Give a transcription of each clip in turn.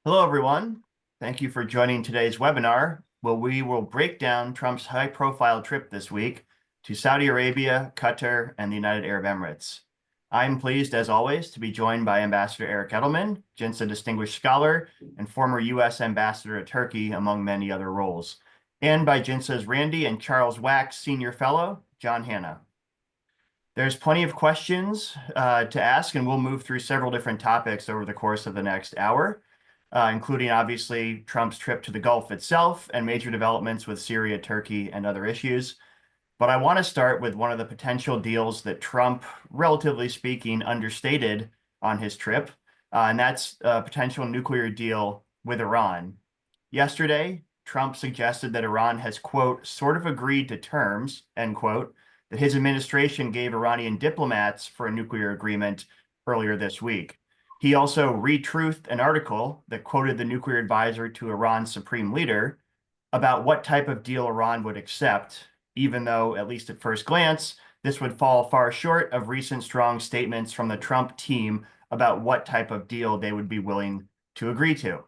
Hello, everyone. Thank you for joining today's webinar, where we will break down Trump's high-profile trip this week to Saudi Arabia, Qatar, and the United Arab Emirates. I'm pleased, as always, to be joined by Ambassador Eric Edelman, JINSA Distinguished Scholar and former U.S. Ambassador to Turkey, among many other roles, and by JINSA's Randy and Charles Wax Senior Fellow, John Hanna. There's plenty of questions to ask, and we'll move through several different topics over the course of the next hour, including obviously Trump's trip to the Gulf itself and major developments with Syria, Turkey, and other issues. But I want to start with one of the potential deals that Trump, relatively speaking, understated on his trip, and that's a potential nuclear deal with Iran. Yesterday, Trump suggested that Iran has, quote, sort of agreed to terms, end quote, that his administration gave Iranian diplomats for a nuclear agreement earlier this week. He also retruthed an article that quoted the nuclear advisor to Iran's supreme leader about what type of deal Iran would accept, even though, at least at first glance, this would fall far short of recent strong statements from the Trump team about what type of deal they would be willing to agree to.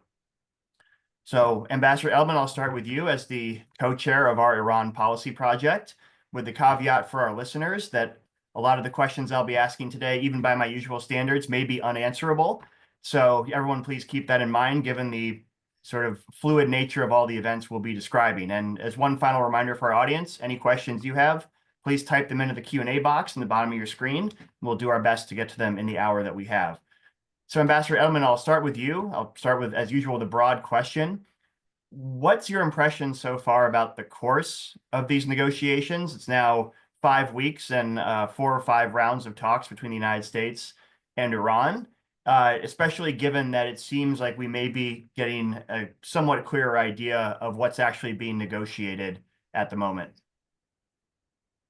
So, Ambassador Edelman, I'll start with you as the co-chair of our Iran policy project, with the caveat for our listeners that a lot of the questions I'll be asking today, even by my usual standards, may be unanswerable. So everyone, please keep that in mind, given the sort of fluid nature of all the events we'll be describing. And as one final reminder for our audience, any questions you have, please type them into the Q&A box in the bottom of your screen. We'll do our best to get to them in the hour that we have. So Ambassador Edelman, I'll start with you. I'll start with, as usual, the broad question. What's your impression so far about the course of these negotiations? It's now 5 weeks and 4 or 5 rounds of talks between the United States and Iran, especially given that it seems like we may be getting a somewhat clearer idea of what's actually being negotiated at the moment.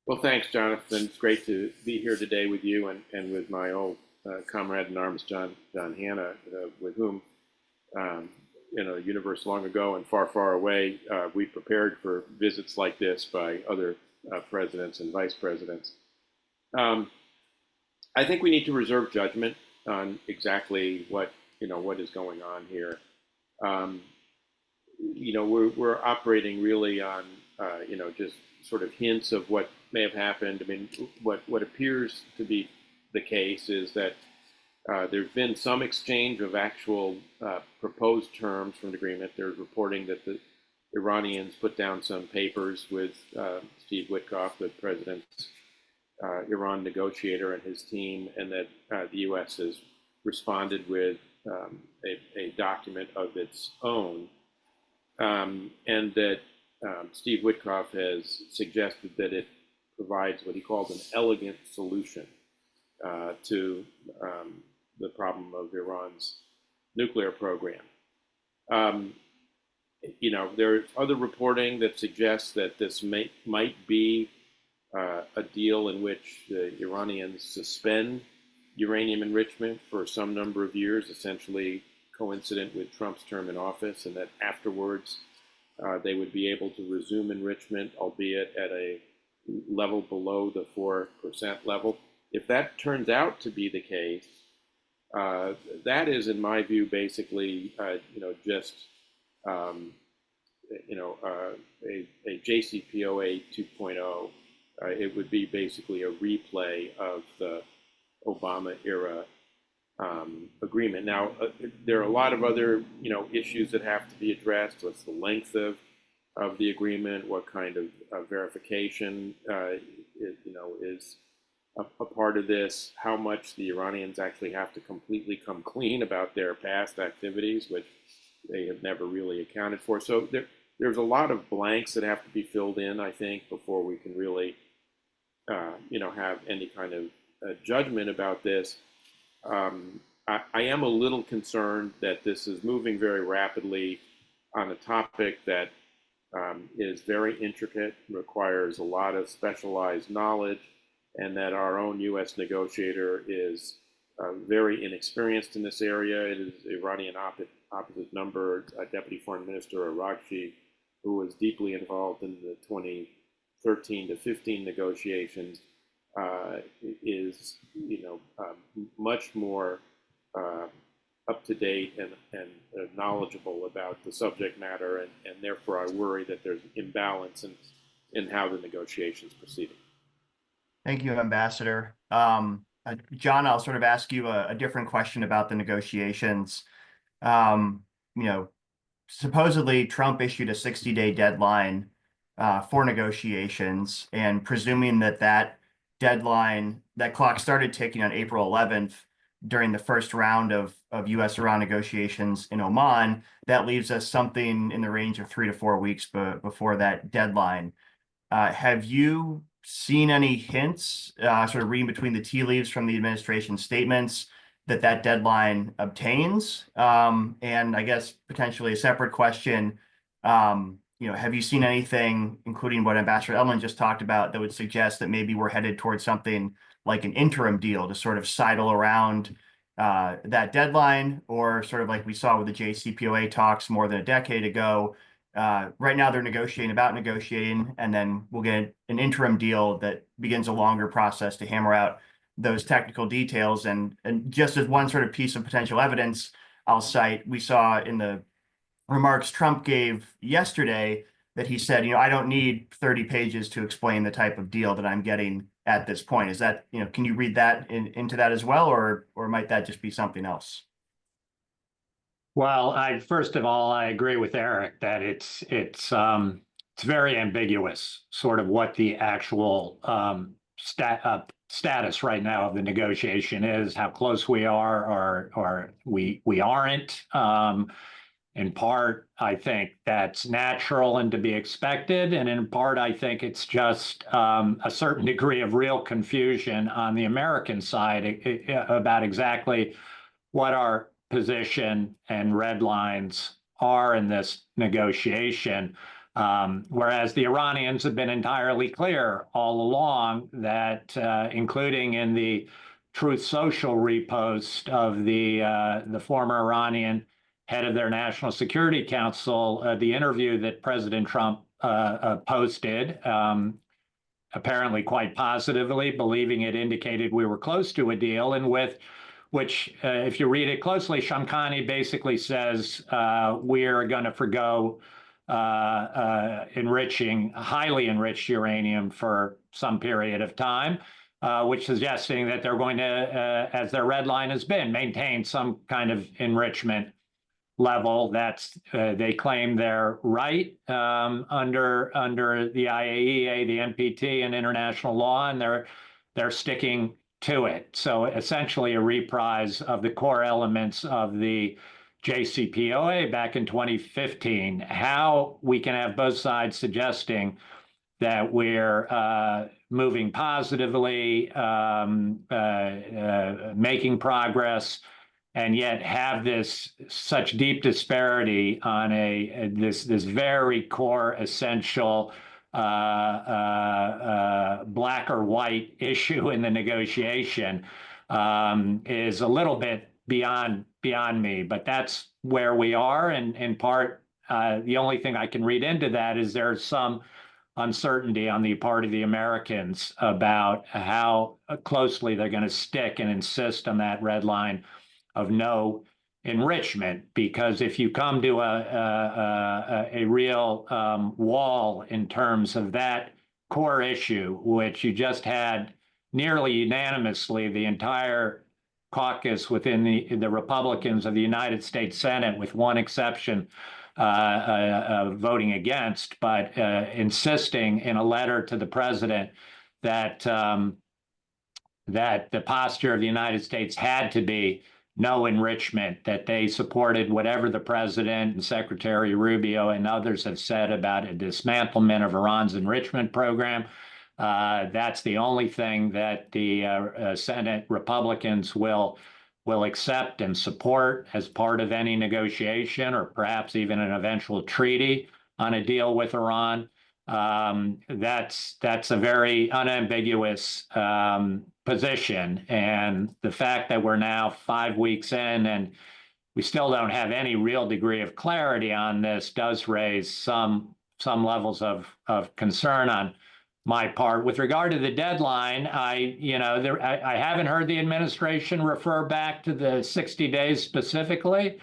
Well, thanks, Jonathan. It's great to be here today with you and with my old comrade in arms, John Hanna, with whom, in a universe long ago and far, far away, we prepared for visits like this by other presidents and vice presidents. I think we need to reserve judgment on exactly what is going on here. We're operating really on just sort of hints of what may have happened. I mean, what appears to be the case is that there's been some exchange of actual proposed terms from the agreement. There's reporting that the Iranians put down some papers with Steve Witkoff, the president's Iran negotiator, and his team, and that the U.S. has responded with a document of its own, and that Steve Witkoff has suggested that it provides what he calls an elegant solution to the problem of Iran's nuclear program. There's other reporting that suggests that this might be a deal in which the Iranians suspend uranium enrichment for some number of years, essentially coincident with Trump's term in office, and that afterwards they would be able to resume enrichment, albeit at a level below the 4% level. If that turns out to be the case, that is, in my view, basically, just a JCPOA 2.0. It would be basically a replay of the Obama era agreement. Now, there are a lot of other, issues that have to be addressed. What's the length of the agreement? What kind of verification, is a part of this? How much the Iranians actually have to completely come clean about their past activities, which they have never really accounted for. So there's a lot of blanks that have to be filled in, I think, before we can really, have any kind of judgment about this. I am a little concerned that this is moving very rapidly on a topic that is very intricate, requires a lot of specialized knowledge, and that our own U.S. negotiator is very inexperienced in this area. It is Iranian opposite number, Deputy Foreign Minister Araghchi, who was deeply involved in the 2013 to 15 negotiations, is much more up to date and knowledgeable about the subject matter, and therefore I worry that there's imbalance in how the negotiations proceeding. Thank you, Ambassador. John, I'll sort of ask you a different question about the negotiations. Um, you know, supposedly Trump issued a 60-day deadline for negotiations, and presuming that deadline, that clock started ticking on April 11th during the first round of U.S.-Iran negotiations in Oman, that leaves us something in the range of 3 to 4 weeks before that deadline. Have you seen any hints, sort of reading between the tea leaves from the administration statements, that deadline obtains? And I guess potentially a separate question, have you seen anything, including what Ambassador Elman just talked about, that would suggest that maybe we're headed towards something like an interim deal to sort of sidle around that deadline, or sort of like we saw with the JCPOA talks more than a decade ago? Right now they're negotiating, and then we'll get an interim deal that begins a longer process to hammer out those technical details. And just as one sort of piece of potential evidence I'll cite, we saw in the remarks Trump gave yesterday that he said, I don't need 30 pages to explain the type of deal that I'm getting at this point. Is that, can you read that into that as well, or might that just be something else? Well, first of all, I agree with Eric that it's very ambiguous, sort of what the actual status right now of the negotiation is, how close we are, or we aren't. In part, I think that's natural and to be expected, and in part, I think it's just a certain degree of real confusion on the American side about exactly what our position and red lines are in this negotiation, whereas the Iranians have been entirely clear all along that, including in the Truth Social repost of the former Iranian head of their National Security Council, the interview that President Trump posted, apparently quite positively, believing it indicated we were close to a deal, and which, if you read it closely, Shamkhani basically says we're going to forgo enriching highly enriched uranium for some period of time, which suggesting that they're going to, as their red line has been, maintain some kind of enrichment level. That's they claim they're right under the IAEA, the NPT, and international law, and they're sticking to it. So essentially a reprise of the core elements of the JCPOA back in 2015. How we can have both sides suggesting that we're moving positively, making progress, and yet have such deep disparity on this very core essential black or white issue in the negotiation is a little bit beyond me. But that's where we are, and in part, the only thing I can read into that is there's some uncertainty on the part of the Americans about how closely they're going to stick and insist on that red line of no enrichment, because if you come to a real wall in terms of that core issue, which you just had nearly unanimously the entire caucus within the Republicans of the United States Senate, with one exception, voting against, but insisting in a letter to the president that the posture of the United States had to be no enrichment, that they supported whatever the president and Secretary Rubio and others have said about a dismantlement of Iran's enrichment program. That's the only thing that the Senate Republicans will accept and support as part of any negotiation, or perhaps even an eventual treaty on a deal with Iran. That's a very unambiguous position, and the fact that we're now 5 weeks in and we still don't have any real degree of clarity on this does raise some levels of concern on my part. With regard to the deadline, I haven't heard the administration refer back to the 60 days specifically,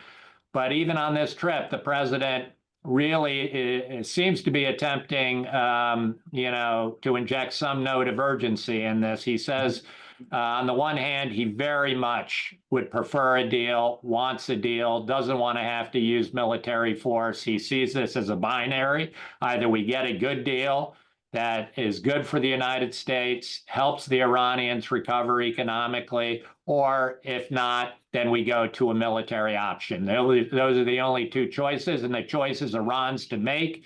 but even on this trip, the president really seems to be attempting, to inject some note of urgency in this. He says, on the one hand, he very much would prefer a deal, wants a deal, doesn't want to have to use military force. He sees this as a binary. Either we get a good deal that is good for the United States, helps the Iranians recover economically, or if not, then we go to a military option. Those are the only two choices, and the choice is Iran's to make.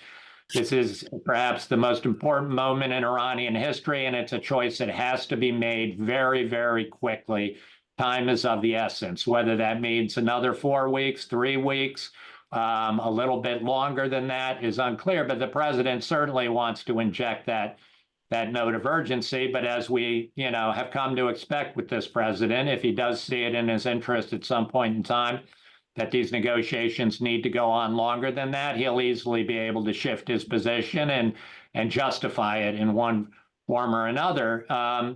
This is perhaps the most important moment in Iranian history, and it's a choice that has to be made very, very quickly. Time is of the essence, whether that means another 4 weeks, 3 weeks, a little bit longer than that is unclear, but the president certainly wants to inject that note of urgency. But as we, have come to expect with this president, if he does see it in his interest at some point in time that these negotiations need to go on longer than that, he'll easily be able to shift his position and justify it in one form or another.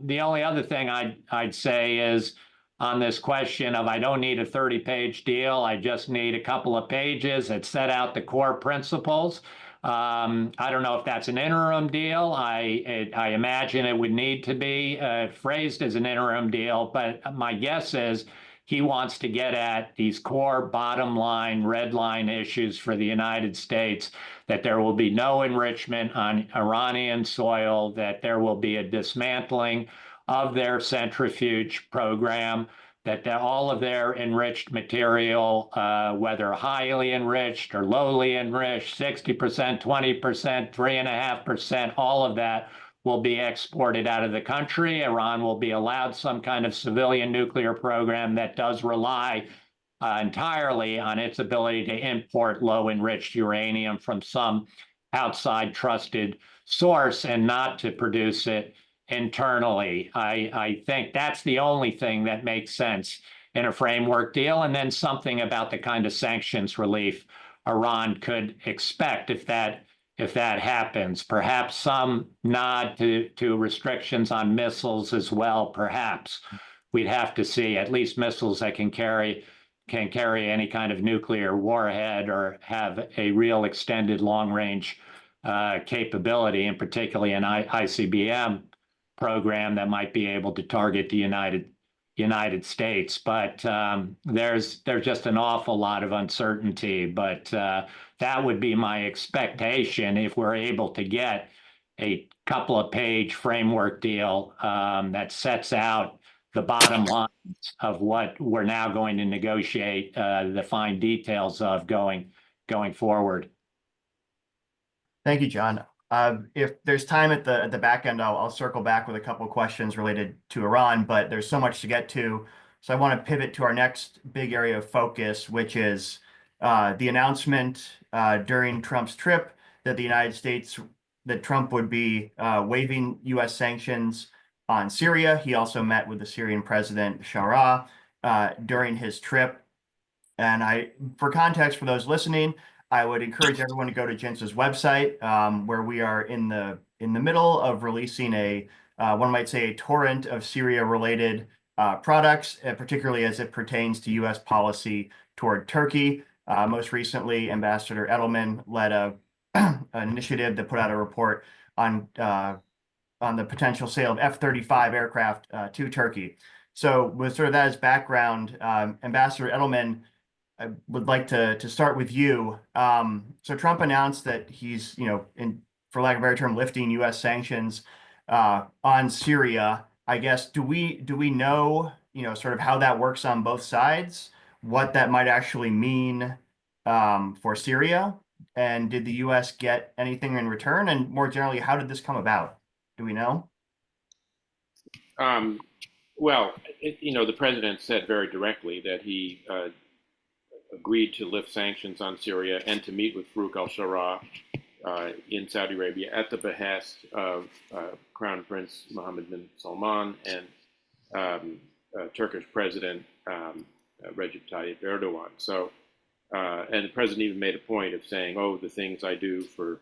The only other thing I'd say is, on this question of I don't need a 30-page deal, I just need a couple of pages that set out the core principles. I don't know if that's an interim deal. I imagine it would need to be phrased as an interim deal, but my guess is he wants to get at these core bottom line, red line issues for the United States, that there will be no enrichment on Iranian soil, that there will be a dismantling of their centrifuge program, that all of their enriched material, whether highly enriched or lowly enriched, 60%, 20%, 3.5%, all of that will be exported out of the country. Iran will be allowed some kind of civilian nuclear program that does rely entirely on its ability to import low enriched uranium from some outside trusted source and not to produce it internally. I think that's the only thing that makes sense in a framework deal, and then something about the kind of sanctions relief Iran could expect if that happens. Perhaps some nod to restrictions on missiles as well. Perhaps we'd have to see, at least missiles that can carry any kind of nuclear warhead or have a real extended long-range capability, and particularly an ICBM program that might be able to target the United States. But there's just an awful lot of uncertainty. But that would be my expectation if we're able to get a couple of page framework deal that sets out the bottom lines of what we're now going to negotiate, the fine details of going forward. Thank you, John. If there's time at the back end, I'll circle back with a couple of questions related to Iran, but there's so much to get to. So I want to pivot to our next big area of focus, which is the announcement during Trump's trip that Trump would be waiving U.S. sanctions on Syria. He also met with the Syrian president, al-Sharaa, during his trip. And for context for those listening, I would encourage everyone to go to JINSA's website, where we are in the middle of releasing one might say, a torrent of Syria-related products, particularly as it pertains to U.S. policy toward Turkey. Most recently, Ambassador Edelman led an initiative that put out a report on the potential sale of F-35 aircraft to Turkey. So with sort of that as background, Ambassador Edelman, I would like to start with you. So Trump announced that he's, for lack of a better term, lifting U.S. sanctions on Syria. I guess, do we know, sort of how that works on both sides, what that might actually mean for Syria? And did the U.S. get anything in return? And more generally, how did this come about? Do we know? Well, the president said very directly that he agreed to lift sanctions on Syria and to meet with Farouk al-Sharaa in Saudi Arabia at the behest of Crown Prince Mohammed bin Salman and Turkish President Recep Tayyip Erdogan. So, and the president even made a point of saying, "Oh, the things I do for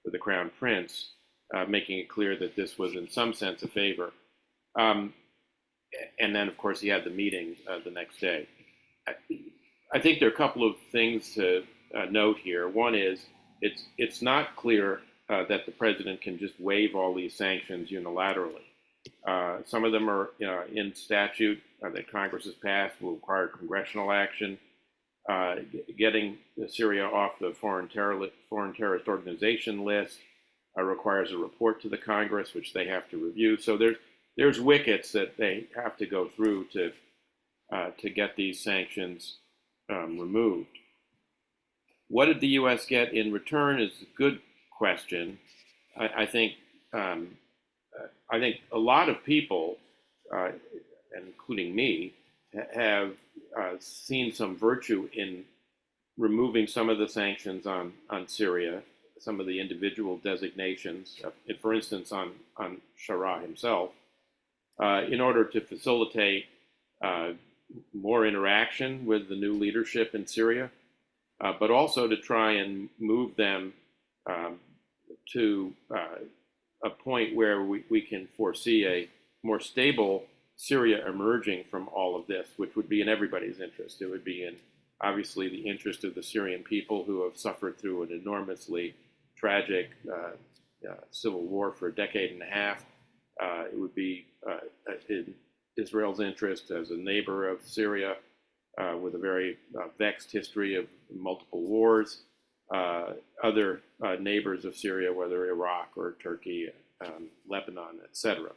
the Crown Prince making it clear that this was in some sense a favor. And then, of course, he had the meeting the next day. I think there are a couple of things to note here. One is it's not clear that the president can just waive all these sanctions unilaterally. Some of them are in statute that Congress has passed, will require congressional action. Getting Syria off the foreign terrorist organization list requires a report to the Congress, which they have to review. So there's wickets that they have to go through to get these sanctions removed. What did the U.S. get in return is a good question. I think a lot of people, including me, have seen some virtue in removing some of the sanctions on Syria, some of the individual designations, for instance, on al-Sharaa himself, in order to facilitate more interaction with the new leadership in Syria, but also to try and move them to a point where we can foresee a more stable Syria emerging from all of this, which would be in everybody's interest. It would be in, obviously, the interest of the Syrian people who have suffered through an enormously tragic civil war for a decade and a half. It would be in Israel's interest as a neighbor of Syria with a very vexed history of multiple wars. Other neighbors of Syria, whether Iraq or Turkey, Lebanon, etc.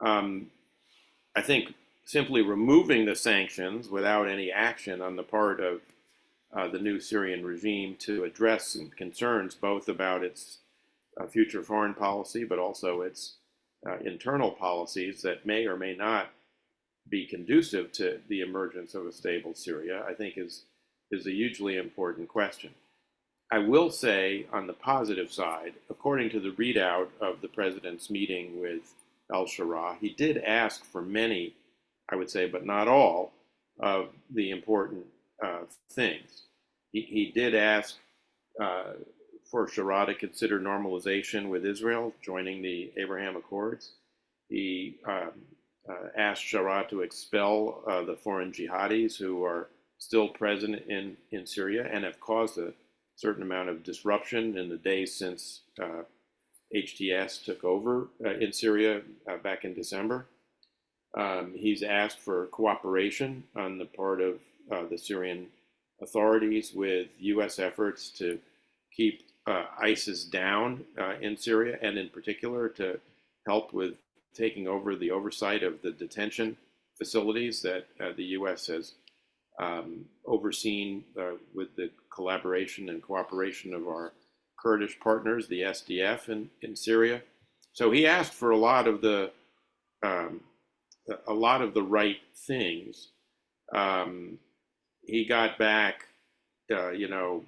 I think simply removing the sanctions without any action on the part of the new Syrian regime to address some concerns both about its future foreign policy, but also its internal policies that may or may not be conducive to the emergence of a stable Syria, I think is a hugely important question. I will say on the positive side, according to the readout of the president's meeting with al-Sharaa, he did ask for many, I would say, but not all, of the important things. He did ask for Sharaa to consider normalization with Israel, joining the Abraham Accords. He asked Sharaa to expel the foreign jihadis who are still present in Syria and have caused a certain amount of disruption in the days since HTS took over in Syria back in December. He's asked for cooperation on the part of the Syrian authorities with U.S. efforts to keep ISIS down in Syria, and in particular to help with taking over the oversight of the detention facilities that the U.S. has overseen with the collaboration and cooperation of our Kurdish partners, the SDF in Syria. So he asked for a lot of the right things. He got back, I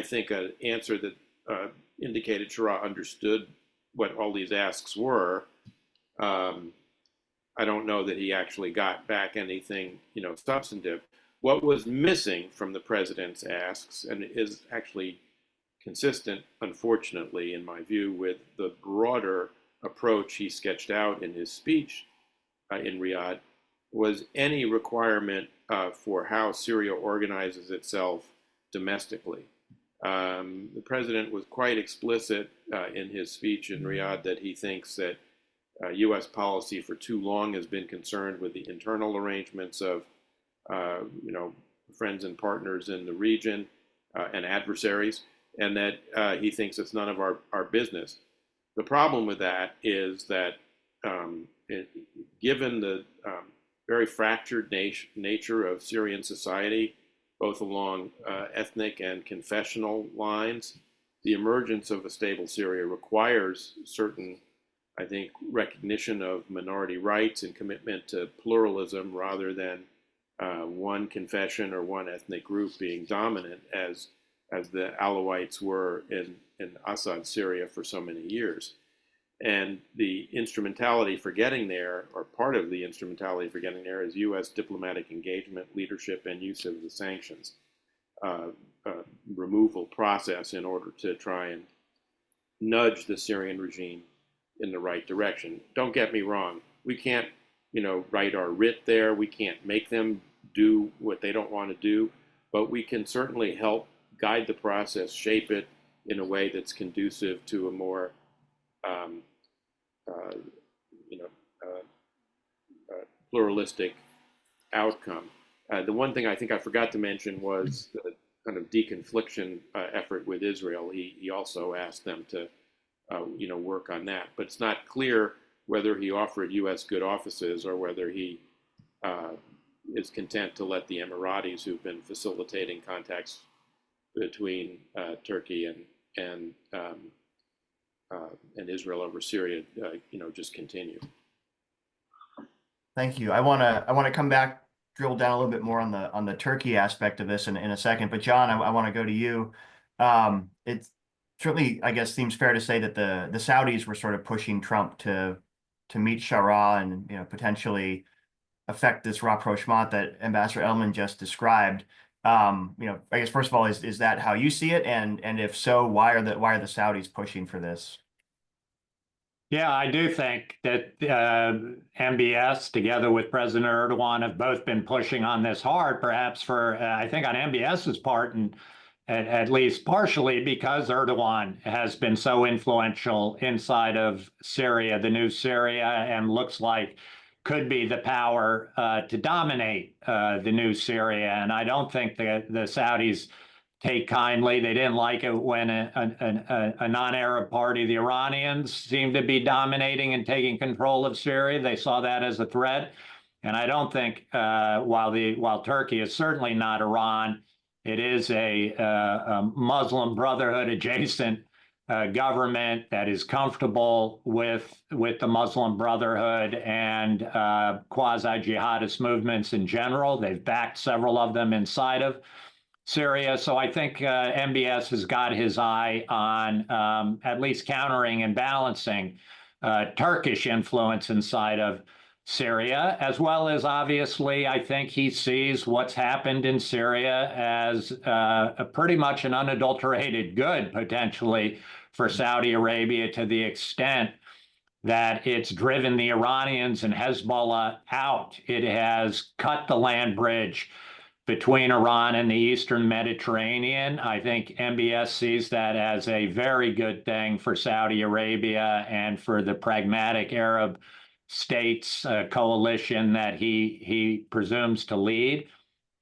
think an answer that indicated Sharaa understood what all these asks were. I don't know that he actually got back anything, substantive. What was missing from the president's asks, and is actually consistent, unfortunately, in my view, with the broader approach he sketched out in his speech in Riyadh, was any requirement for how Syria organizes itself domestically. The president was quite explicit in his speech in Riyadh that he thinks that U.S. policy for too long has been concerned with the internal arrangements of, friends and partners in the region and adversaries, and that he thinks it's none of our business. The problem with that is that given the very fractured nature of Syrian society, both along ethnic and confessional lines, the emergence of a stable Syria requires certain, I think, recognition of minority rights and commitment to pluralism rather than one confession or one ethnic group being dominant as the Alawites were in Assad Syria for so many years. And the instrumentality for getting there, or part of the instrumentality for getting there, is U.S. diplomatic engagement, leadership, and use of the sanctions. removal process in order to try and nudge the Syrian regime in the right direction. Don't get me wrong. We can't, write our writ there. We can't make them do what they don't want to do, but we can certainly help guide the process, shape it in a way that's conducive to a more, pluralistic outcome. The one thing I think I forgot to mention was the kind of deconfliction effort with Israel. He also asked them to, work on that. But it's not clear whether he offered U.S. good offices or whether he is content to let the Emiratis, who've been facilitating contacts between Turkey and Israel over Syria, just continue. Thank you. I want to come back, drill down a little bit more on the Turkey aspect of this in a second. But John, I want to go to you. It certainly, I guess, seems fair to say that the Saudis were sort of pushing Trump to meet Sharaa and potentially affect this rapprochement that Ambassador Elman just described. I guess first of all, is that how you see it? And if so, why are the Saudis pushing for this? Yeah, I do think that MBS, together with President Erdogan, have both been pushing on this hard, perhaps for, I think, on MBS's part, and at least partially because Erdogan has been so influential inside of Syria, the new Syria, and looks like could be the power to dominate the new Syria. And I don't think that the Saudis take kindly. They didn't like it when a non-Arab party, the Iranians, seemed to be dominating and taking control of Syria. They saw that as a threat. And I don't think, while Turkey is certainly not Iran, it is a Muslim Brotherhood adjacent government that is comfortable with the Muslim Brotherhood and quasi-jihadist movements in general. They've backed several of them inside of Syria. So I think MBS has got his eye on at least countering and balancing Turkish influence inside of Syria, as well as, obviously, I think he sees what's happened in Syria as a pretty much an unadulterated good, potentially, for Saudi Arabia, to the extent that it's driven the Iranians and Hezbollah out. It has cut the land bridge between Iran and the Eastern Mediterranean. I think MBS sees that as a very good thing for Saudi Arabia and for the pragmatic Arab states coalition that he presumes to lead.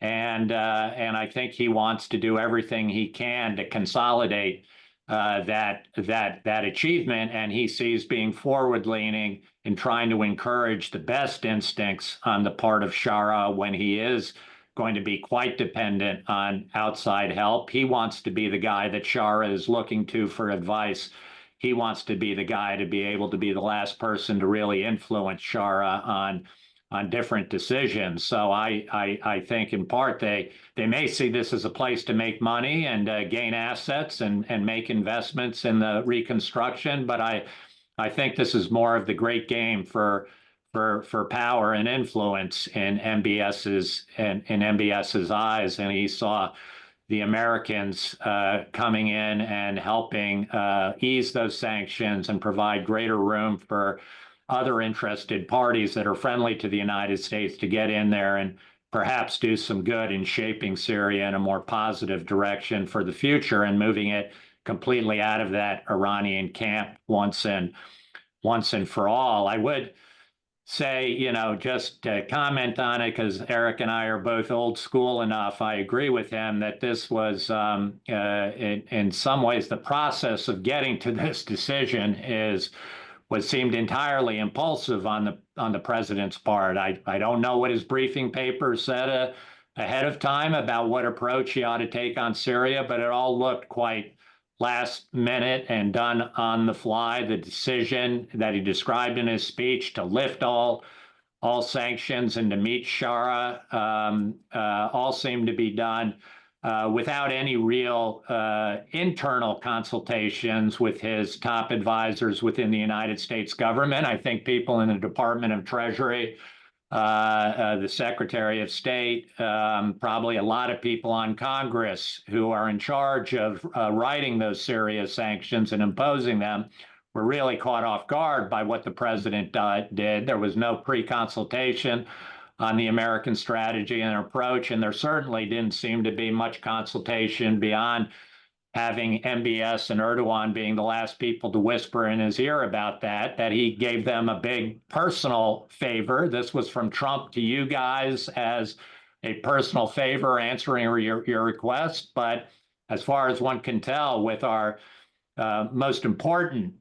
And I think he wants to do everything he can to consolidate that achievement. And he sees being forward-leaning and trying to encourage the best instincts on the part of Sharaa when he is going to be quite dependent on outside help. He wants to be the guy that Sharaa is looking to for advice. He wants to be the guy to be able to be the last person to really influence Sharaa on different decisions. So I think in part they may see this as a place to make money and gain assets and make investments in the reconstruction. But I think this is more of the great game for power and influence in MBS's eyes. And he saw the Americans coming in and helping ease those sanctions and provide greater room for other interested parties that are friendly to the United States to get in there and perhaps do some good in shaping Syria in a more positive direction for the future and moving it completely out of that Iranian camp once and for all. I would say, just to comment on it, because Eric and I are both old school enough, I agree with him that this was, in some ways, the process of getting to this decision is what seemed entirely impulsive on the president's part. I don't know what his briefing paper said ahead of time about what approach he ought to take on Syria, but it all looked quite last minute and done on the fly. The decision that he described in his speech to lift all sanctions and to meet Sharaa all seemed to be done without any real internal consultations with his top advisors within the United States government. I think people in the Department of Treasury the Secretary of State, probably a lot of people on Congress who are in charge of writing those Syria sanctions and imposing them were really caught off guard by what the president did. There was no pre-consultation on the American strategy and approach, and there certainly didn't seem to be much consultation beyond having MBS and Erdogan being the last people to whisper in his ear about that he gave them a big personal favor. This was from Trump to you guys as a personal favor answering your request. But as far as one can tell, with our most important,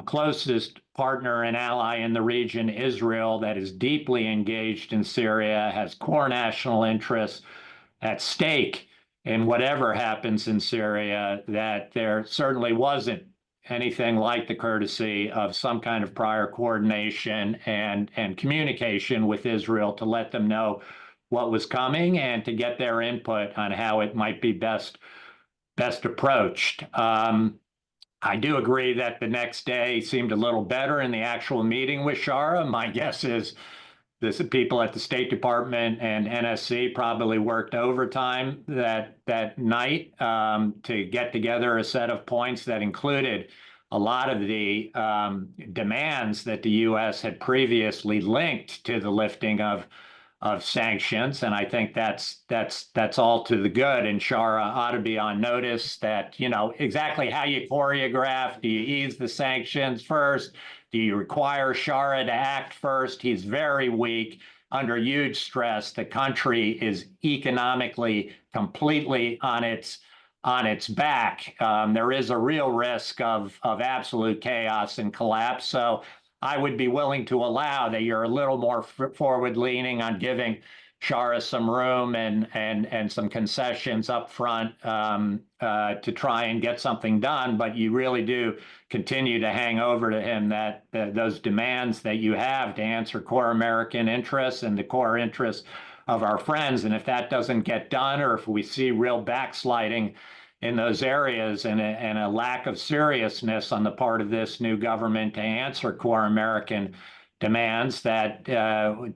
closest partner and ally in the region, Israel, that is deeply engaged in Syria, has core national interests at stake in whatever happens in Syria, that there certainly wasn't anything like the courtesy of some kind of prior coordination and communication with Israel to let them know what was coming and to get their input on how it might be best approached. I do agree that the next day seemed a little better in the actual meeting with Shara. My guess is the people at the State Department and NSC probably worked overtime that night to get together a set of points that included a lot of the demands that the U.S. had previously linked to the lifting of sanctions, and I think that's all to the good. And Shara ought to be on notice that, you know, exactly how you choreograph. Do you ease the sanctions first? Do you require Shara to act first? He's very weak, under huge stress. The country is economically completely on its back. There is a real risk of absolute chaos and collapse. So I would be willing to allow that you're a little more forward-leaning on giving Shara some room and some concessions up front to try and get something done, but you really do continue to hang over to him that those demands that you have to answer core American interests and the core interests of our friends. And if that doesn't get done, or if we see real backsliding in those areas and a lack of seriousness on the part of this new government to answer core American demands, that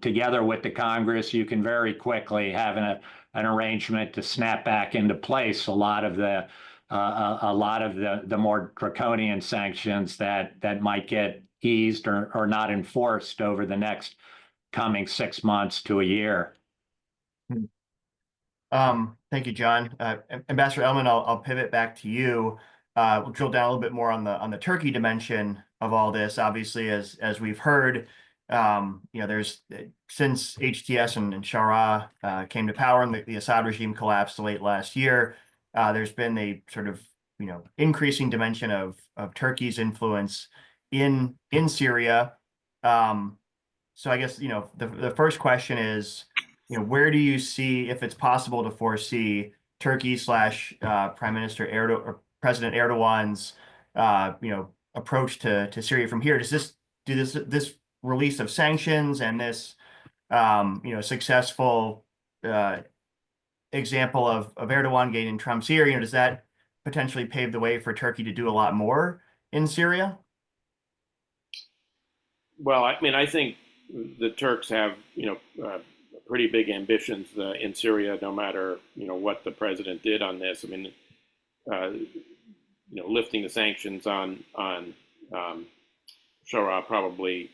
together with the Congress, you can very quickly have an arrangement to snap back into place a lot of the more draconian sanctions that might get eased or not enforced over the next coming 6 months to a year. Thank you, John. Ambassador Elman, I'll pivot back to you. We'll drill down a little bit more on the Turkey dimension of all this. Obviously, as we've heard, there's since HTS and Shara came to power and the Assad regime collapsed late last year, there's been a sort of increasing dimension of Turkey's influence in Syria. So I guess the first question is, where do you see, if it's possible to foresee, Turkey / Prime Minister Erdogan or President Erdogan's approach to Syria from here? Does this release of sanctions and this successful example of Erdogan gaining Trump's ear, does that potentially pave the way for Turkey to do a lot more in Syria? Well, I mean, I think the Turks have pretty big ambitions in Syria, no matter what the president did on this. I mean, lifting the sanctions on Shara probably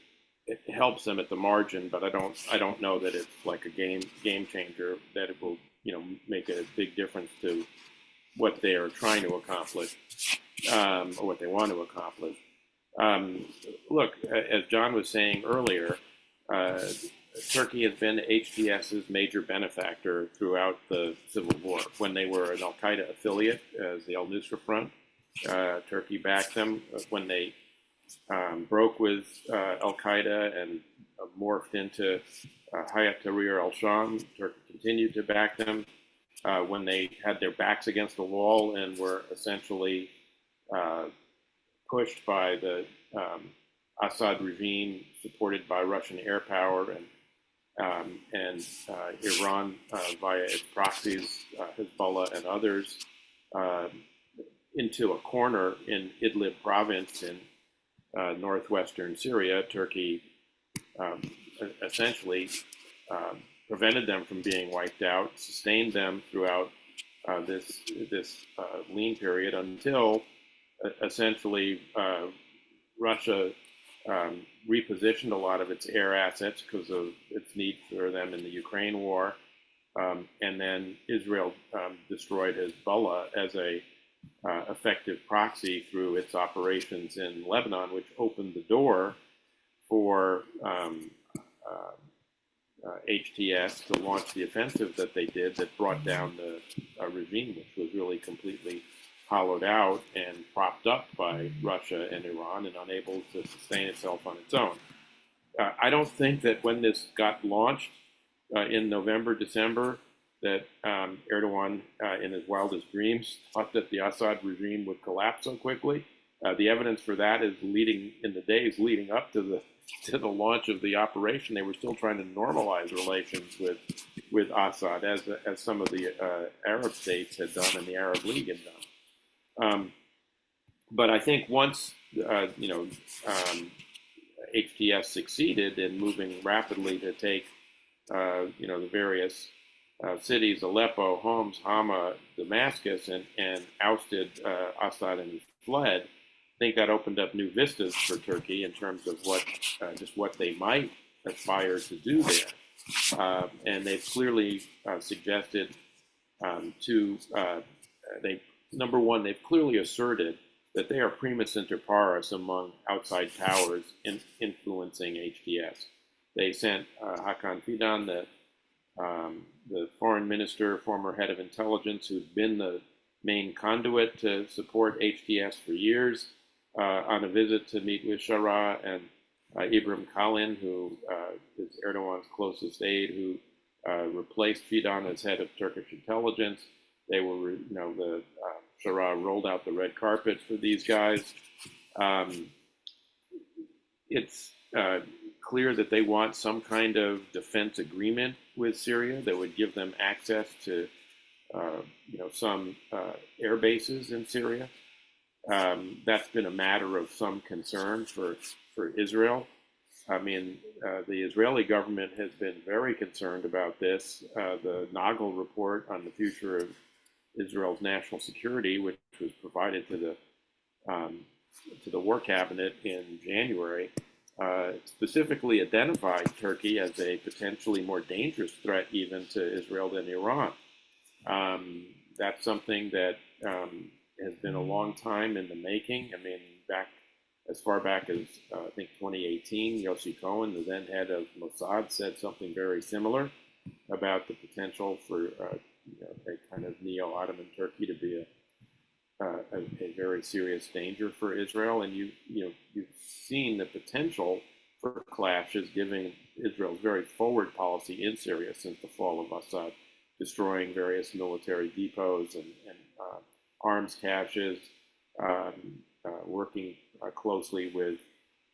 helps them at the margin, but I don't know that it's like a game changer, that it will make a big difference to what they are trying to accomplish or what they want to accomplish. Look, as John was saying earlier, Turkey has been HTS's major benefactor throughout the civil war. When they were an al-Qaeda affiliate, as the al-Nusra Front, Turkey backed them. When they broke with al-Qaeda and morphed into Hayat Tahrir al-Sham, Turkey continued to back them. When they had their backs against the wall and were essentially pushed by the Assad regime, supported by Russian air power and Iran via its proxies, Hezbollah and others, into a corner in Idlib province in northwestern Syria. Turkey essentially prevented them from being wiped out, sustained them throughout this lean period until essentially Russia repositioned a lot of its air assets because of its need for them in the Ukraine war. And then Israel destroyed Hezbollah as a effective proxy through its operations in Lebanon, which opened the door for HTS to launch the offensive that they did that brought down the regime, which was really completely hollowed out and propped up by Russia and Iran and unable to sustain itself on its own. I don't think that when this got launched in November, December, that Erdogan, in his wildest dreams, thought that the Assad regime would collapse so quickly. The evidence for that is in the days leading up to the launch of the operation, they were still trying to normalize relations with Assad, as some of the Arab states had done and the Arab League had done. But I think once HTS succeeded in moving rapidly to take the various cities, Aleppo, Homs, Hama, Damascus, and ousted Assad and he fled, I think that opened up new vistas for Turkey in terms of what they might aspire to do there. And they've clearly suggested number one, they've clearly asserted that they are primus inter pares among outside powers influencing HTS. They sent Hakan Fidan, the foreign minister, former head of intelligence, who'd been the main conduit to support HTS for years, on a visit to meet with Sharaa and Ibrahim Kalin, who is Erdogan's closest aide, who replaced Fidan as head of Turkish intelligence. They were, Sharaa rolled out the red carpet for these guys. It's clear that they want some kind of defense agreement with Syria that would give them access to, some air bases in Syria. That's been a matter of some concern for Israel. I mean, the Israeli government has been very concerned about this. The Nagel report on the future of Israel's national security, which was provided to the War Cabinet in January, specifically identified Turkey as a potentially more dangerous threat even to Israel than Iran. That's something that has been a long time in the making. I mean, as far back as I think 2018, Yossi Cohen, the then head of Mossad, said something very similar about the potential for a kind of neo-Ottoman Turkey to be a very serious danger for Israel. And you've seen the potential for clashes given Israel's very forward policy in Syria since the fall of Assad, destroying various military depots and arms caches, working closely with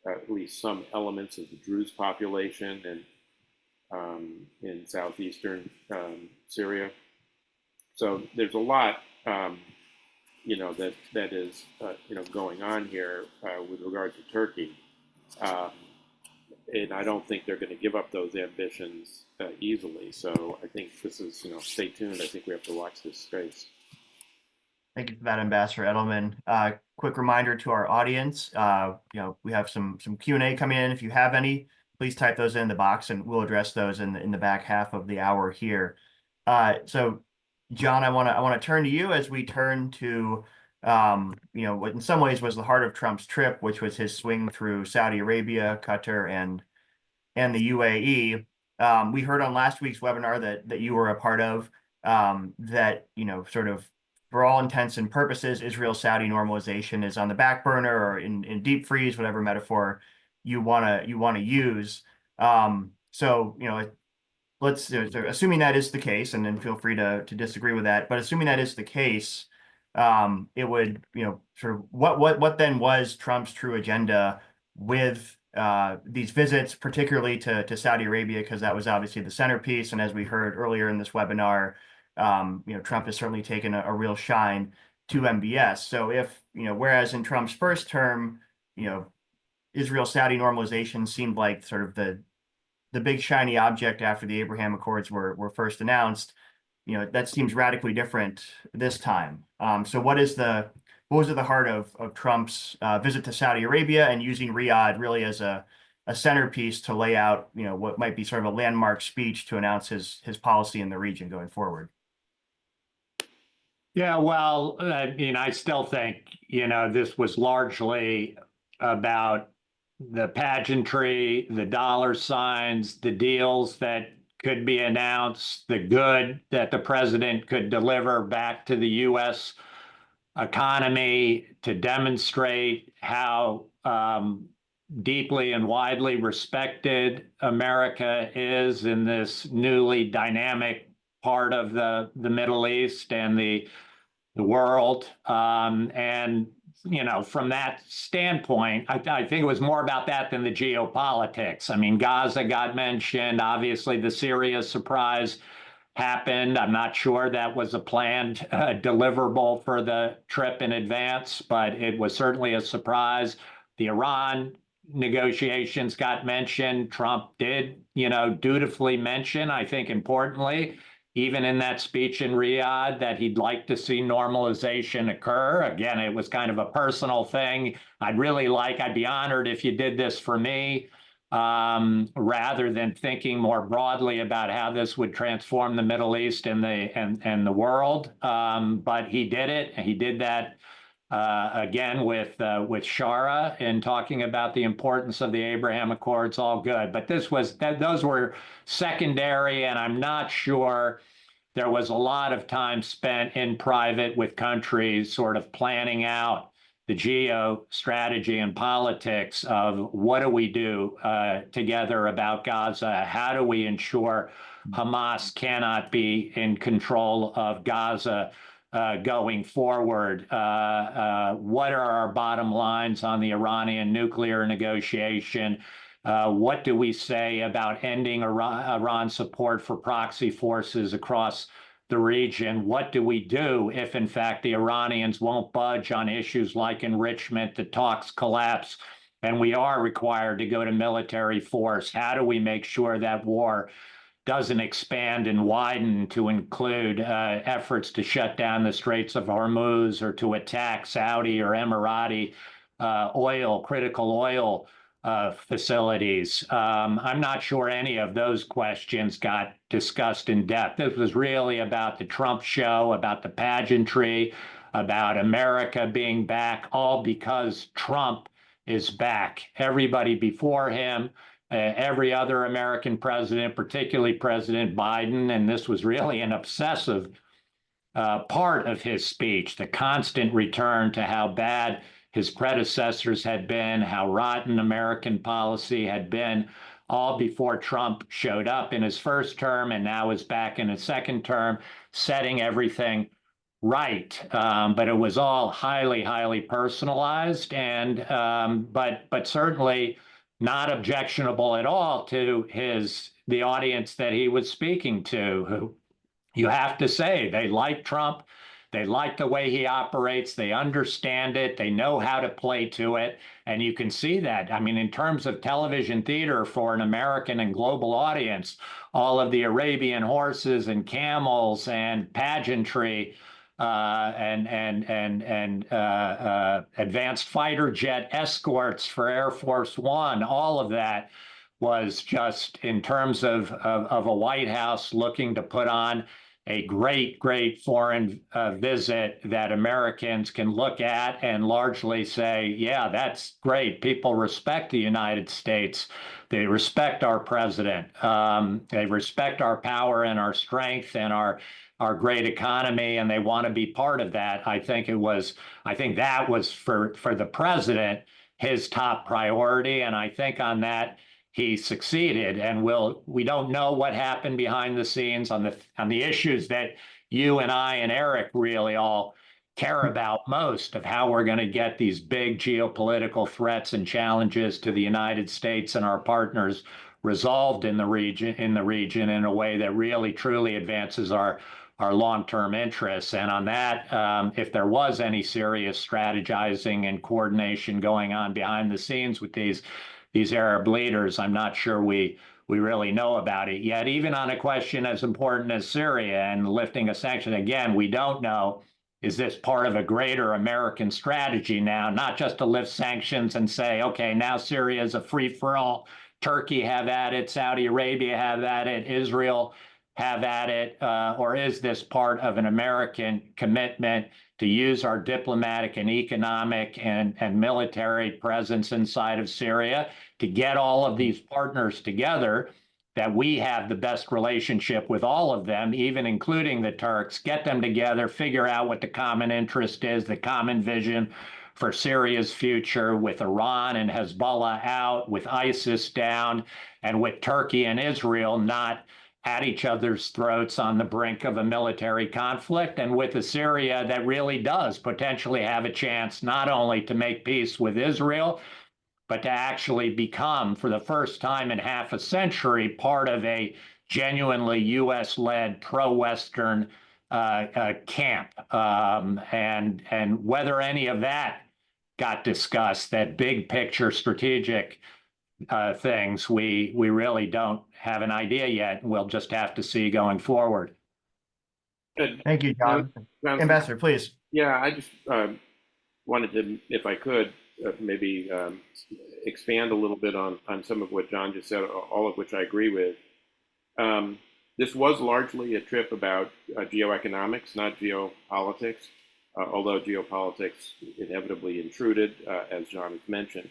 at least some elements of the Druze population and in southeastern Syria. So there's a lot, that is, going on here with regard to Turkey. And I don't think they're going to give up those ambitions easily. So I think this is, stay tuned. I think we have to watch this space. Thank you for that, Ambassador Edelman. Quick reminder to our audience, we have some Q&A coming in. If you have any, please type those in the box and we'll address those in the back half of the hour here. So John, I want to turn to you as we turn to what in some ways was the heart of Trump's trip, which was his swing through Saudi Arabia, Qatar, and the UAE. We heard on last week's webinar that you were a part of, that sort of for all intents and purposes, Israel-Saudi normalization is on the back burner or in deep freeze, whatever metaphor you want to use. So let's assuming that is the case, and then feel free to disagree with that. But assuming that is the case, it would sort of what then was Trump's true agenda with these visits, particularly to Saudi Arabia, because that was obviously the centerpiece. And as we heard earlier in this webinar, Trump has certainly taken a real shine to MBS. So if whereas in Trump's first term, Israel-Saudi normalization seemed like sort of the the big shiny object after the Abraham Accords were first announced. That seems radically different this time. So what was at the heart of Trump's visit to Saudi Arabia and using Riyadh really as a centerpiece to lay out, what might be sort of a landmark speech to announce his policy in the region going forward? Yeah, well, I still think, this was largely about the pageantry, the dollar signs, the deals that could be announced, the good that the president could deliver back to the U.S. economy to demonstrate how deeply and widely respected America is in this newly dynamic part of the Middle East and the world. And from that standpoint, I think it was more about that than the geopolitics. I mean, Gaza got mentioned. Obviously, the Syria surprise happened. I'm not sure that was a planned deliverable for the trip in advance, but it was certainly a surprise. The Iran negotiations got mentioned. Trump did, dutifully mention, I think importantly, even in that speech in Riyadh, that he'd like to see normalization occur. Again, it was kind of a personal thing. I'd be honored if you did this for me, rather than thinking more broadly about how this would transform the Middle East and the world. But he did it. He did that again with al-Sharaa in talking about the importance of the Abraham Accords. All good, but those were secondary, and I'm not sure there was a lot of time spent in private with countries sort of planning out the geo strategy and politics of what do we do together about Gaza? How do we ensure Hamas cannot be in control of Gaza going forward? What are our bottom lines on the Iranian nuclear negotiation? What do we say about ending Iran's support for proxy forces across the region? What do we do if, in fact, the Iranians won't budge on issues like enrichment, the talks collapse, and we are required to go to military force? How do we make sure that war doesn't expand and widen to include efforts to shut down the Straits of Hormuz or to attack Saudi or Emirati critical oil facilities? I'm not sure any of those questions got discussed in depth. This was really about the Trump show, about the pageantry, about America being back, all because Trump is back. Everybody before him, every other American president, particularly President Biden, and this was really an obsessive part of his speech, the constant return to how bad his predecessors had been, how rotten American policy had been, all before Trump showed up in his first term and now is back in his second term, setting everything right. But it was all highly, highly personalized, and but certainly not objectionable at all to the audience that he was speaking to, who you have to say they like Trump. They like the way he operates. They understand it. They know how to play to it. And you can see that. I mean, in terms of television theater for an American and global audience, all of the Arabian horses and camels and pageantry and advanced fighter jet escorts for Air Force One, all of that was just in terms of a White House looking to put on a great, great foreign visit that Americans can look at and largely say, yeah, that's great. People respect the United States. They respect our president. They respect our power and our strength and our great economy, and they want to be part of that. I think that was for the president his top priority, and I think on that he succeeded. And we don't know what happened behind the scenes on the issues that you and I and Eric really all care about most, of how we're going to get these big geopolitical threats and challenges to the United States and our partners resolved in the region in a way that really truly advances our long-term interests. And on that, if there was any serious strategizing and coordination going on behind the scenes with these Arab leaders, I'm not sure we we really know about it yet. Even on a question as important as Syria and lifting a sanction, again, we don't know, is this part of a greater American strategy now, not just to lift sanctions and say, okay, now Syria is a free-for-all, Turkey have at it, Saudi Arabia have at it, Israel have at it, or is this part of an American commitment to use our diplomatic and economic and military presence inside of Syria to get all of these partners together, that we have the best relationship with all of them, even including the Turks, get them together, figure out what the common interest is, the common vision for Syria's future, with Iran and Hezbollah out, with ISIS down, and with Turkey and Israel not at each other's throats on the brink of a military conflict, and with a Syria that really does potentially have a chance not only to make peace with Israel, but to actually become, for the first time in half a century, part of a genuinely U.S.-led pro-Western camp. And whether any of that got discussed, that big picture strategic things, we really don't have an idea yet. We'll just have to see going forward. Good. Thank you, John. Ambassador, please. Yeah, I just wanted to, if I could, maybe expand a little bit on some of what John just said, all of which I agree with. This was largely a trip about geoeconomics, not geopolitics, although geopolitics inevitably intruded, as John has mentioned.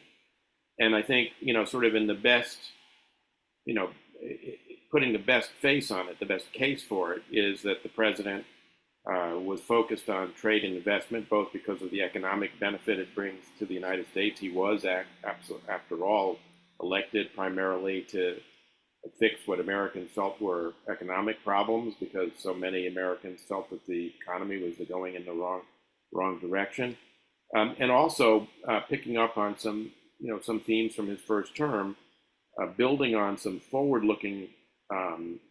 And I think, sort of in the best, putting the best face on it, the best case for it is that the president was focused on trade and investment, both because of the economic benefit it brings to the United States. He was, after all, elected primarily to fix what Americans felt were economic problems, because so many Americans felt that the economy was going in the wrong direction. And also picking up on some themes from his first term, building on some forward-looking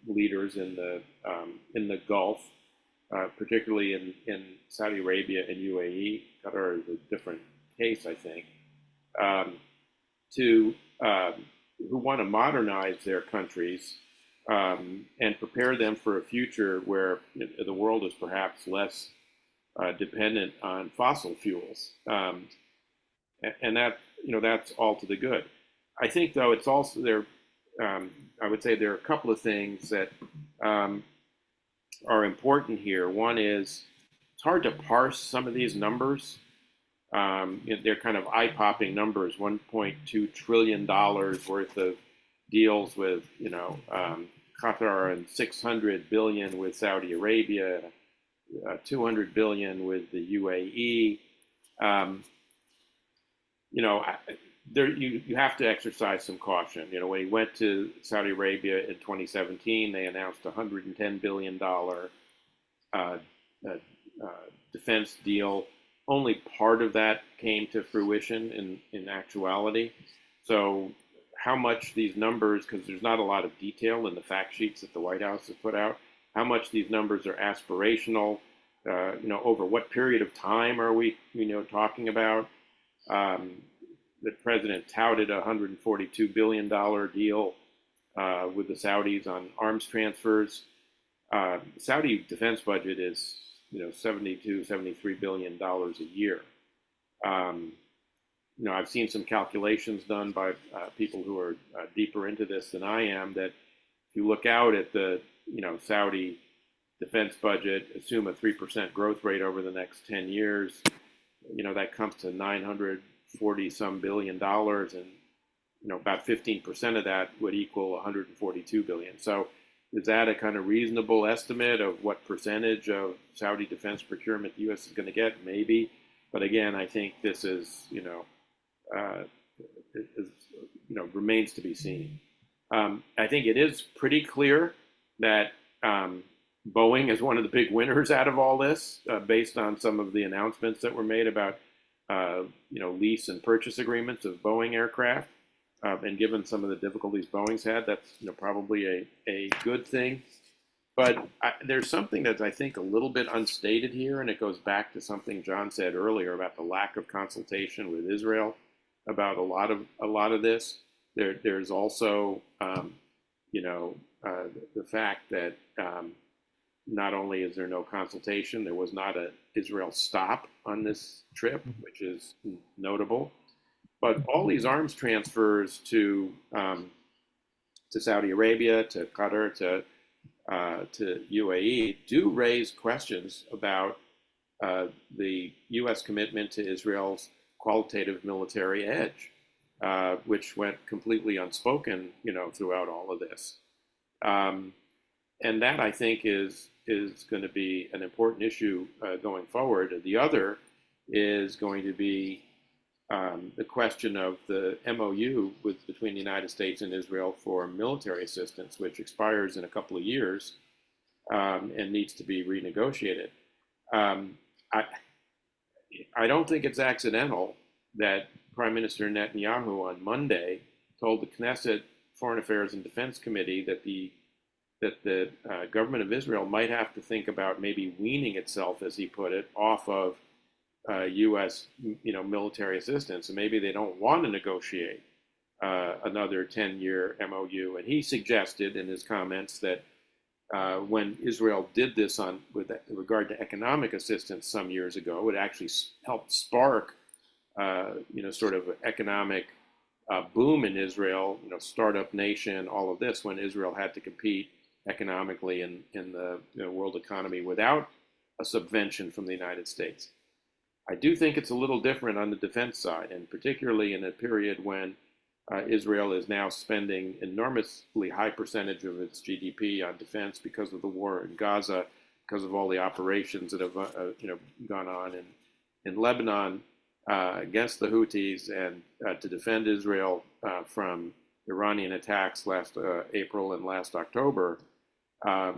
leaders in the Gulf, particularly in Saudi Arabia and UAE. Qatar is a different case, I think, who want to modernize their countries and prepare them for a future where the world is perhaps less dependent on fossil fuels, and that's all to the good. I think, though, it's also there. I would say there are a couple of things that are important here. One is it's hard to parse some of these numbers. They're kind of eye-popping numbers: $1.2 trillion worth of deals with Qatar, and $600 billion with Saudi Arabia, $200 billion with the UAE. You have to exercise some caution. When he went to Saudi Arabia in 2017, they announced a $110 billion defense deal. Only part of that came to fruition in actuality. So how much these numbers, because there's not a lot of detail in the fact sheets that the White House has put out, how much these numbers are aspirational, over what period of time are we, talking about? The president touted a $142 billion deal with the Saudis on arms transfers. Saudi defense budget is, $72, $73 billion a year. I've seen some calculations done by people who are deeper into this than I am, that if you look out at the, Saudi defense budget, assume a 3% growth rate over the next 10 years, that comes to $940-some billion, and about 15% of that would equal 142 billion. So is that a kind of reasonable estimate of what percentage of Saudi defense procurement the U.S. is going to get? Maybe, but again, I think this is remains to be seen. I think it is pretty clear that Boeing is one of the big winners out of all this, based on some of the announcements that were made about lease and purchase agreements of Boeing aircraft, and given some of the difficulties Boeing's had, that's probably a good thing. But there's something that's, I think, a little bit unstated here, and it goes back to something John said earlier about the lack of consultation with Israel about a lot of this. There's also the fact that not only is there no consultation, there was not an Israel stop on this trip, which is notable, but all these arms transfers to Saudi Arabia, to Qatar, to UAE do raise questions about the U.S. commitment to Israel's qualitative military edge, which went completely unspoken, throughout all of this. And that, I think, is going to be an important issue going forward. The other is going to be the question of the MOU between the United States and Israel for military assistance, which expires in a couple of years and needs to be renegotiated. I don't think it's accidental that Prime Minister Netanyahu on Monday told the Knesset Foreign Affairs and Defense Committee that the government of Israel might have to think about maybe weaning itself, as he put it, off of U.S. military assistance, and maybe they don't want to negotiate another 10-year MOU. And he suggested in his comments that when Israel did this with regard to economic assistance some years ago, it actually helped spark sort of economic boom in Israel, startup nation, all of this, when Israel had to compete economically in the world economy without a subvention from the United States. I do think it's a little different on the defense side, and particularly in a period when Israel is now spending enormously high percentage of its GDP on defense because of the war in Gaza, because of all the operations that have gone on in Lebanon against the Houthis, and to defend Israel from Iranian attacks last April and last October. I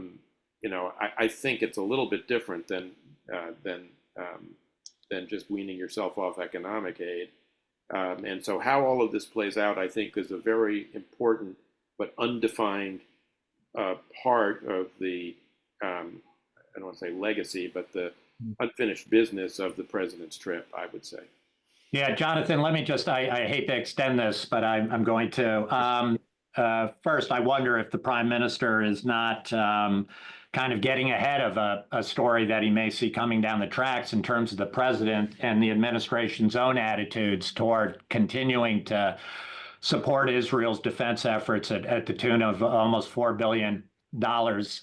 think it's a little bit different than just weaning yourself off economic aid. And so how all of this plays out, I think, is a very important but undefined part of the, I don't want to say legacy, but the unfinished business of the president's trip, I would say. Yeah, Jonathan, let me just, I hate to extend this, but I'm going to. First, I wonder if the prime minister is not kind of getting ahead of a story that he may see coming down the tracks in terms of the president and the administration's own attitudes toward continuing to support Israel's defense efforts at the tune of almost $4 billion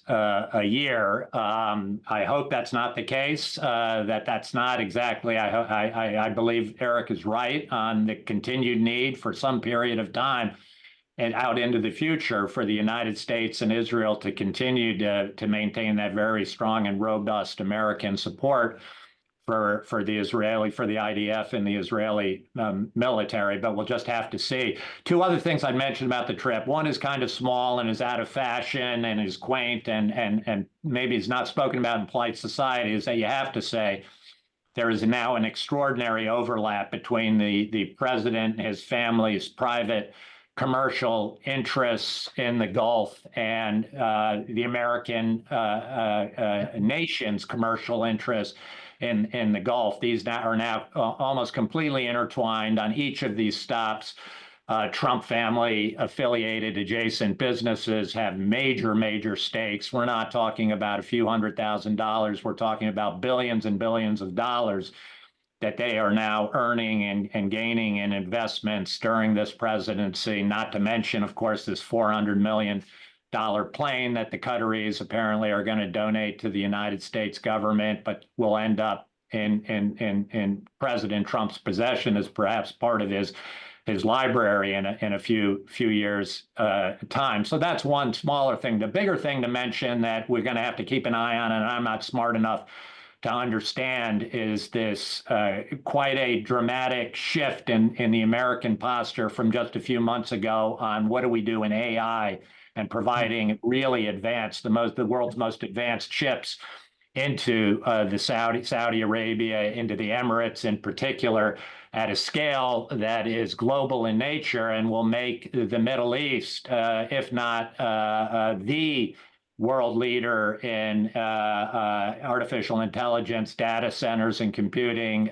a year. I hope that's not the case, that's not exactly, I believe Eric is right on the continued need for some period of time and out into the future for the United States and Israel to continue to maintain that very strong and robust American support for the IDF and the Israeli military, but we'll just have to see. Two other things I'd mention about the trip. One is kind of small and is out of fashion and is quaint and maybe is not spoken about in polite society, is that you have to say there is now an extraordinary overlap between the president and his family's private commercial interests in the Gulf and the American nation's commercial interests in the Gulf. These are now almost completely intertwined. On each of these stops, Trump family affiliated adjacent businesses have major stakes. We're not talking about a few $100,000. We're talking about billions and billions of dollars that they are now earning and gaining in investments during this presidency, not to mention, of course, this $400 million plane that the Qataris apparently are going to donate to the United States government, but will end up in President Trump's possession as perhaps part of his library in a few years' time. So that's one smaller thing. The bigger thing to mention that we're going to have to keep an eye on, and I'm not smart enough to understand, is this quite a dramatic shift in the American posture from just a few months ago on what do we do in AI and providing really advanced, the world's most advanced chips into the Saudi Arabia, into the Emirates in particular, at a scale that is global in nature and will make the Middle East, if not the world leader in artificial intelligence, data centers, and computing,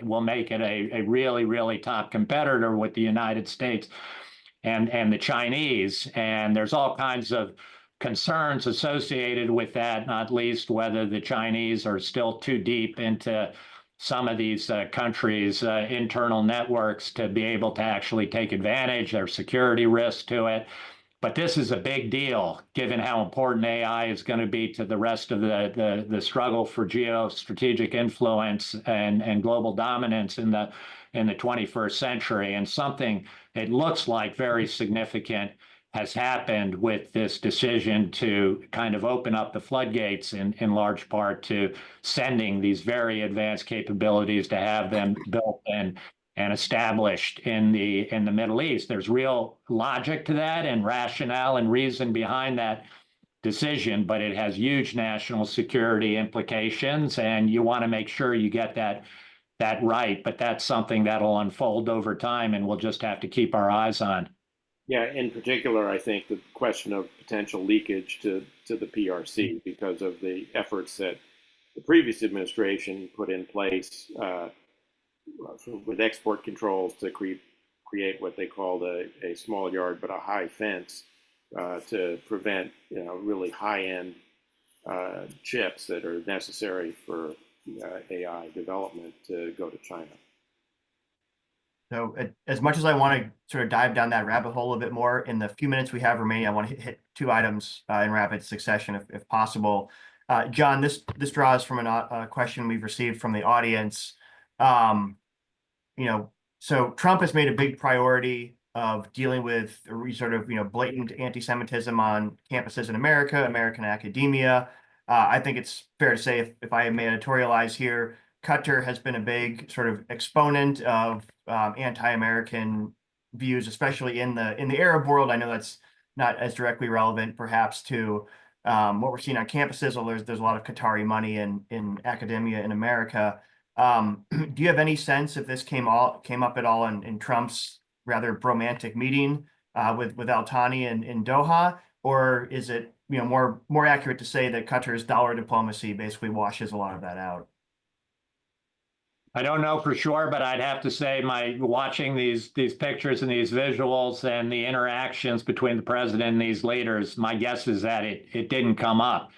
will make it a really top competitor with the United States and the Chinese. And there's all kinds of concerns associated with that, not least whether the Chinese are still too deep into some of these countries' internal networks to be able to actually take advantage. There's security risk to it. But this is a big deal, given how important AI is going to be to the rest of the struggle for geostrategic influence and global dominance in the 21st century. And something it looks like very significant has happened with this decision to kind of open up the floodgates in large part to sending these very advanced capabilities to have them built and established in the Middle East. There's real logic to that and rationale and reason behind that decision, but it has huge national security implications, and you want to make sure you get that right. But that's something that'll unfold over time, and we'll just have to keep our eyes on. Yeah, in particular, I think the question of potential leakage to the PRC because of the efforts that the previous administration put in place with export controls to create what they called a small yard but a high fence to prevent really high-end chips that are necessary for AI development to go to China. So as much as I want to sort of dive down that rabbit hole a bit more, in the few minutes we have remaining, I want to hit two items in rapid succession, if possible. John, this draws from a question we've received from the audience. So Trump has made a big priority of dealing with sort of blatant anti-Semitism on campuses in America, American academia. I think it's fair to say, if I may editorialize here, Qatar has been a big sort of exponent of anti-American views, especially in the Arab world. I know that's not as directly relevant, perhaps, to what we're seeing on campuses, although there's a lot of Qatari money in academia in America. Do you have any sense if this came up at all in Trump's rather bromantic meeting with al-Thani in Doha, or is it more accurate to say that Qatar's dollar diplomacy basically washes a lot of that out? I don't know for sure, but I'd have to say watching these pictures and these visuals and the interactions between the president and these leaders, my guess is that it didn't come up.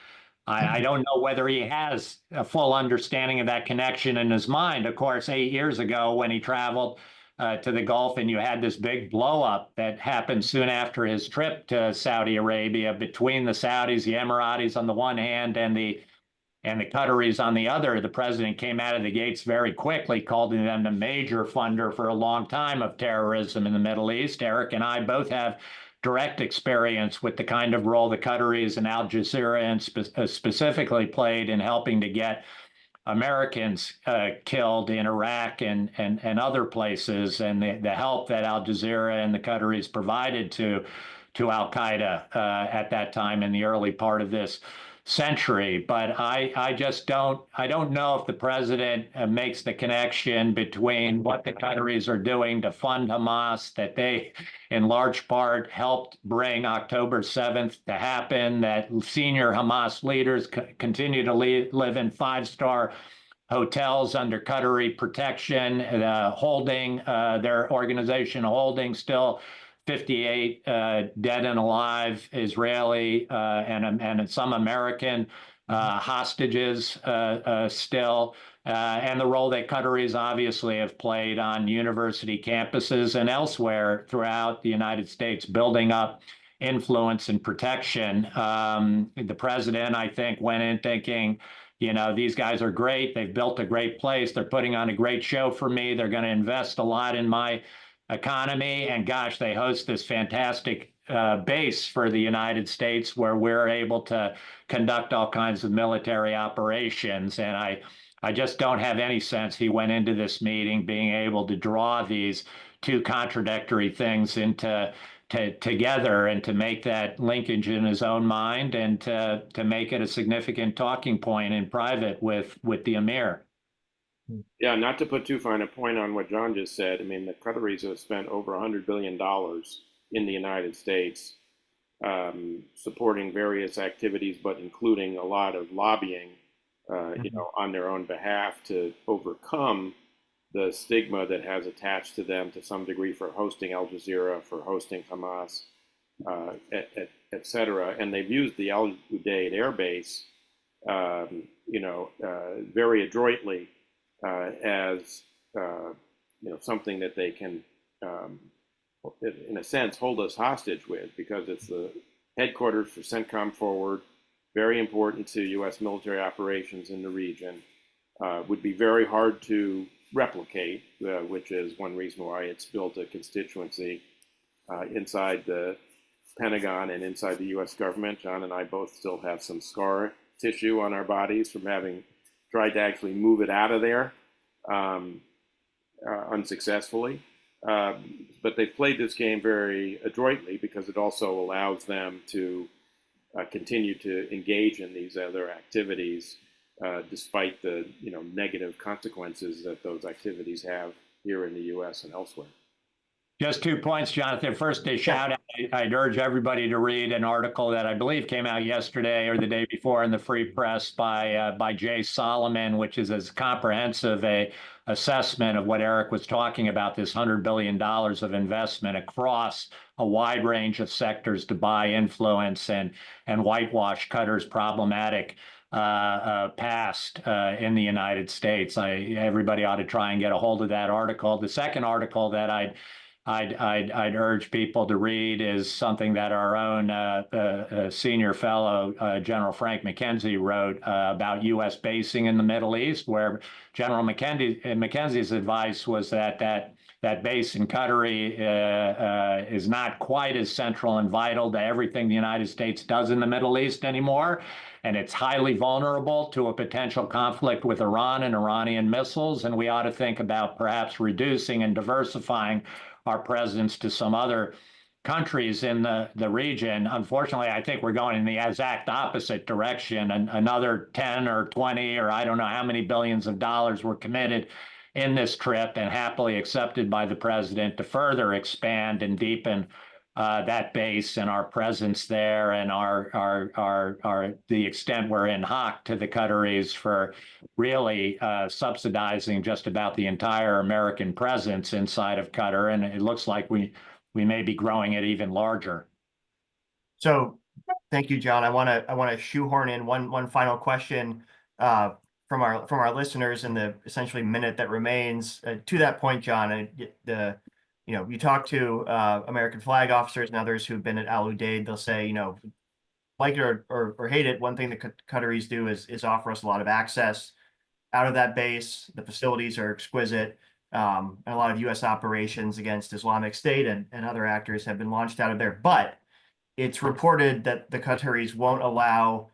I don't know whether he has a full understanding of that connection in his mind. Of course, 8 years ago when he traveled to the Gulf and you had this big blow up that happened soon after his trip to Saudi Arabia between the Saudis, the Emiratis on the one hand, and the Qataris on the other. The president came out of the gates very quickly, calling them the major funder for a long time of terrorism in the Middle East. Eric and I both have direct experience with the kind of role the Qataris and Al Jazeera specifically played in helping to get Americans killed in Iraq and other places, and the help that Al Jazeera and the Qataris provided to Al Qaeda at that time in the early part of this century. But I don't know if the president makes the connection between what the Qataris are doing to fund Hamas, that they in large part helped bring October 7th to happen, that senior Hamas leaders continue to live in five-star hotels under Qatari protection, holding their organization holding still 58 dead and alive Israeli and some American hostages still, and the role that Qataris obviously have played on university campuses and elsewhere throughout the United States, building up influence and protection. The president, I think, went in thinking, these guys are great. They've built a great place. They're putting on a great show for me. They're going to invest a lot in my economy. And gosh, they host this fantastic base for the United States where we're able to conduct all kinds of military operations. And I just don't have any sense he went into this meeting being able to draw these two contradictory things together and to make that linkage in his own mind and to make it a significant talking point in private with the Emir. Yeah, not to put too fine a point on what John just said. I mean, the Qataris have spent over $100 billion in the United States supporting various activities, but including a lot of lobbying, on their own behalf to overcome the stigma that has attached to them to some degree for hosting Al Jazeera, for hosting Hamas, et cetera. And they've used the Al Udeid air base, very adroitly as something that they can, in a sense, hold us hostage with, because it's the headquarters for CENTCOM Forward, very important to U.S. military operations in the region, would be very hard to replicate, which is one reason why it's built a constituency inside the Pentagon and inside the U.S. government. John and I both still have some scar tissue on our bodies from having tried to actually move it out of there unsuccessfully. But they've played this game very adroitly, because it also allows them to continue to engage in these other activities, despite the negative consequences that those activities have here in the U.S. and elsewhere. Just 2 points, Jonathan. First, a shout out. I'd urge everybody to read an article that I believe came out yesterday or the day before in the Free Press by Jay Solomon, which is as comprehensive a assessment of what Eric was talking about, this $100 billion of investment across a wide range of sectors to buy influence and whitewash Qatar's problematic past in the United States. Everybody ought to try and get a hold of that article. The second article that I'd urge people to read is something that our own senior fellow, General Frank McKenzie, wrote about U.S. basing in the Middle East, where General McKenzie's advice was that base in Qatar is not quite as central and vital to everything the United States does in the Middle East anymore, and it's highly vulnerable to a potential conflict with Iran and Iranian missiles, and we ought to think about perhaps reducing and diversifying our presence to some other countries in the region. Unfortunately, I think we're going in the exact opposite direction. And another 10 or 20, or I don't know how many billions of dollars were committed in this trip and happily accepted by the president to further expand and deepen that base and our presence there, and the extent we're in hock to the Qataris for really subsidizing just about the entire American presence inside of Qatar, and it looks like we may be growing it even larger. So, thank you, John. I want to shoehorn in one final question from our listeners in the essentially minute that remains. To that point, John, you talk to American flag officers and others who've been at Al Udeid. They'll say, like it or hate it, one thing the Qataris do is offer us a lot of access out of that base. The facilities are exquisite. And a lot of U.S. operations against Islamic State and other actors have been launched out of there. But it's reported that the Qataris won't allow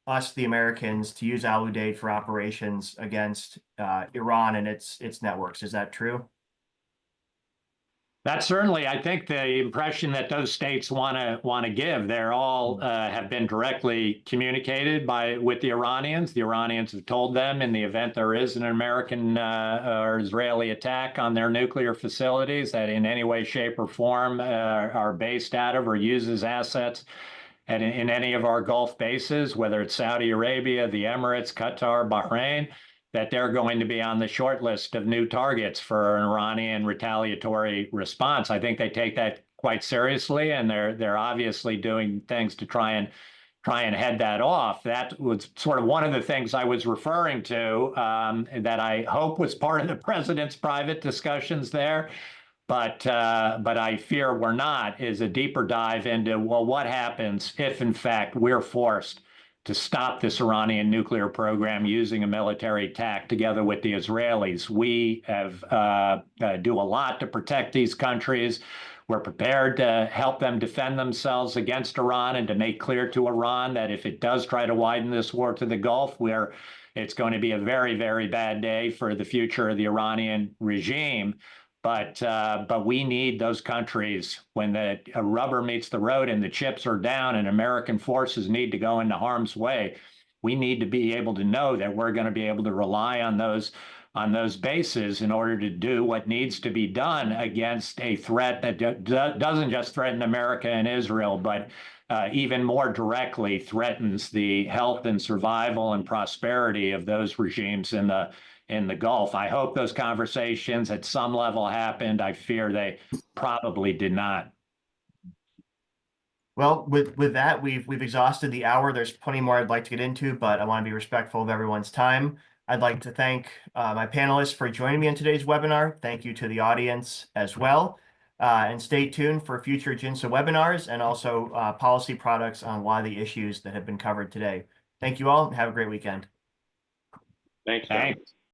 us, the Americans, to use Al Udeid for operations against Iran and its networks. Is that true? That's certainly, I think, the impression that those states want to give. They're all have been directly communicated with the Iranians. The Iranians have told them, in the event there is an American or Israeli attack on their nuclear facilities that in any way, shape, or form are based out of or uses assets and in any of our Gulf bases, whether it's Saudi Arabia, the Emirates, Qatar, Bahrain, that they're going to be on the short list of new targets for an Iranian retaliatory response. I think they take that quite seriously, and they're obviously doing things to try and head that off. That was sort of one of the things I was referring to that I hope was part of the president's private discussions there. But I fear we're not, is a deeper dive into, well, what happens if, in fact, we're forced to stop this Iranian nuclear program using a military attack together with the Israelis. We have do a lot to protect these countries. We're prepared to help them defend themselves against Iran and to make clear to Iran that if it does try to widen this war to the Gulf, where it's going to be a very, very bad day for the future of the Iranian regime. But we need those countries when the rubber meets the road and the chips are down and American forces need to go into harm's way. We need to be able to know that we're going to be able to rely on those bases in order to do what needs to be done against a threat that doesn't just threaten America and Israel, but even more directly threatens the health and survival and prosperity of those regimes in in the Gulf. I hope those conversations at some level happened. I fear they probably did not. Well, with that, we've exhausted the hour. There's plenty more I'd like to get into, but I want to be respectful of everyone's time. I'd like to thank my panelists for joining me in today's webinar. Thank you to the audience as well. And stay tuned for future GINSA webinars and also policy products on a lot of the issues that have been covered today. Thank you all and have a great weekend. Thanks, Thanks. guys.